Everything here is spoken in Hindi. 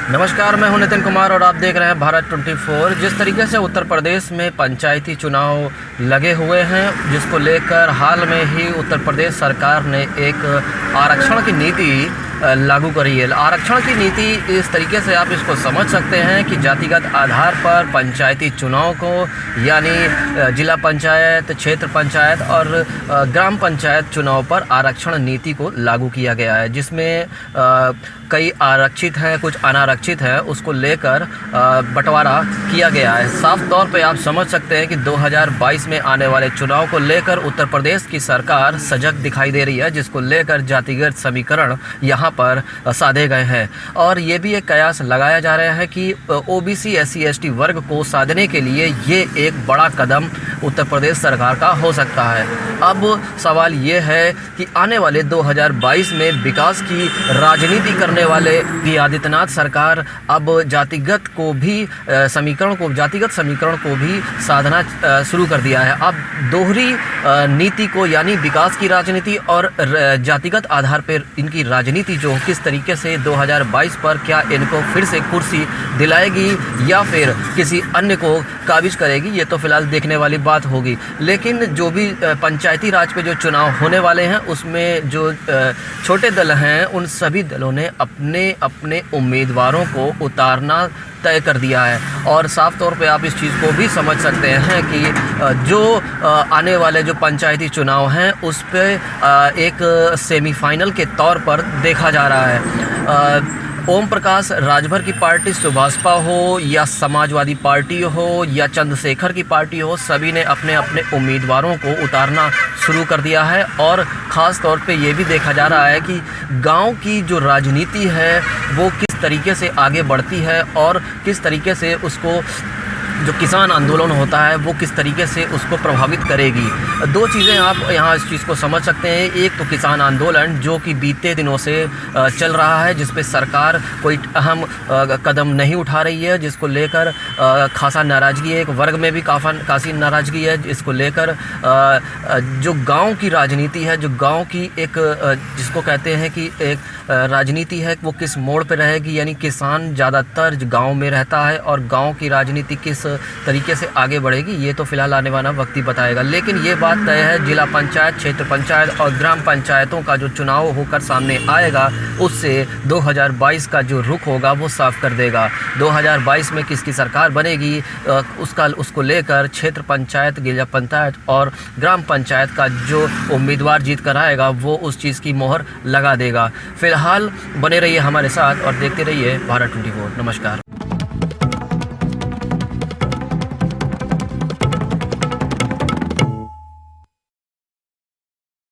नमस्कार, मैं हूं नितिन कुमार और आप देख रहे हैं भारत 24। जिस तरीके से उत्तर प्रदेश में पंचायती चुनाव लगे हुए हैं, जिसको लेकर हाल में ही उत्तर प्रदेश सरकार ने एक आरक्षण की नीति लागू करी है। आरक्षण की नीति इस तरीके से आप इसको समझ सकते हैं कि जातिगत आधार पर पंचायती चुनाव को, यानी जिला पंचायत, क्षेत्र पंचायत और ग्राम पंचायत चुनाव पर आरक्षण नीति को लागू किया गया है, जिसमें कई आरक्षित हैं, कुछ अनारक्षित हैं, उसको लेकर बंटवारा किया गया है। साफ तौर पे आप समझ सकते हैं कि 2022 में आने वाले चुनाव को लेकर उत्तर प्रदेश की सरकार सजग दिखाई दे रही है, जिसको लेकर जातिगत समीकरण यहाँ पर साधे गए हैं। और ये भी एक कयास लगाया जा रहा है कि ओबीसी SC ST वर्ग को साधने के लिए ये एक बड़ा कदम उत्तर प्रदेश सरकार का हो सकता है। अब सवाल ये है कि आने वाले 2022 में विकास की राजनीति करने वाले योगी आदित्यनाथ सरकार अब जातिगत समीकरण को भी साधना शुरू कर दिया है। अब दोहरी नीति को, यानी विकास की राजनीति और जातिगत आधार पर इनकी राजनीति जो किस तरीके से 2022 पर क्या इनको फिर से कुर्सी दिलाएगी या फिर किसी अन्य को काबिज करेगी, ये तो फिलहाल देखने वाली बात होगी। लेकिन जो भी पंचायती राज पे जो चुनाव होने वाले हैं, उसमें जो छोटे दल हैं, उन सभी दलों ने अपने अपने उम्मीदवारों को उतारना तय कर दिया है। और साफ तौर पे आप इस चीज़ को भी समझ सकते हैं कि जो आने वाले जो पंचायती चुनाव हैं, उस पे एक सेमीफाइनल के तौर पर देखा जा रहा है। ओम प्रकाश राजभर की पार्टी सुभाषपा हो या समाजवादी पार्टी हो या चंद्रशेखर की पार्टी हो, सभी ने अपने अपने उम्मीदवारों को उतारना शुरू कर दिया है। और ख़ास तौर पे ये भी देखा जा रहा है कि गांव की जो राजनीति है वो किस तरीके से आगे बढ़ती है और किस तरीके से उसको जो किसान आंदोलन होता है वो किस तरीके से उसको प्रभावित करेगी। दो चीज़ें आप यहाँ इस चीज़ को समझ सकते हैं। एक तो किसान आंदोलन जो कि बीते दिनों से चल रहा है, जिस पे सरकार कोई अहम कदम नहीं उठा रही है, जिसको लेकर खासा नाराज़गी है, एक वर्ग में भी काफ़ी नाराज़गी है, जिसको लेकर जो गांव की राजनीति है, जो गांव की एक जिसको कहते हैं कि एक राजनीति है, वो किस मोड़ पे रहेगी, यानी किसान ज़्यादातर गांव में रहता है और गांव की राजनीति किस तरीके से आगे बढ़ेगी, ये तो फिलहाल आने वाला वक्त ही बताएगा। लेकिन ये बात तय है, जिला पंचायत, क्षेत्र पंचायत और ग्राम पंचायतों का जो चुनाव होकर सामने आएगा, उससे 2022 का जो रुख होगा वो साफ कर देगा। 2022 में किसकी सरकार बनेगी, उसको लेकर क्षेत्र पंचायत, जिला पंचायत और ग्राम पंचायत का जो उम्मीदवार जीत कर आएगा वो उस चीज़ की मोहर लगा देगा। फिलहाल बने रहिए हमारे साथ और देखते रहिए भारत 24। नमस्कार।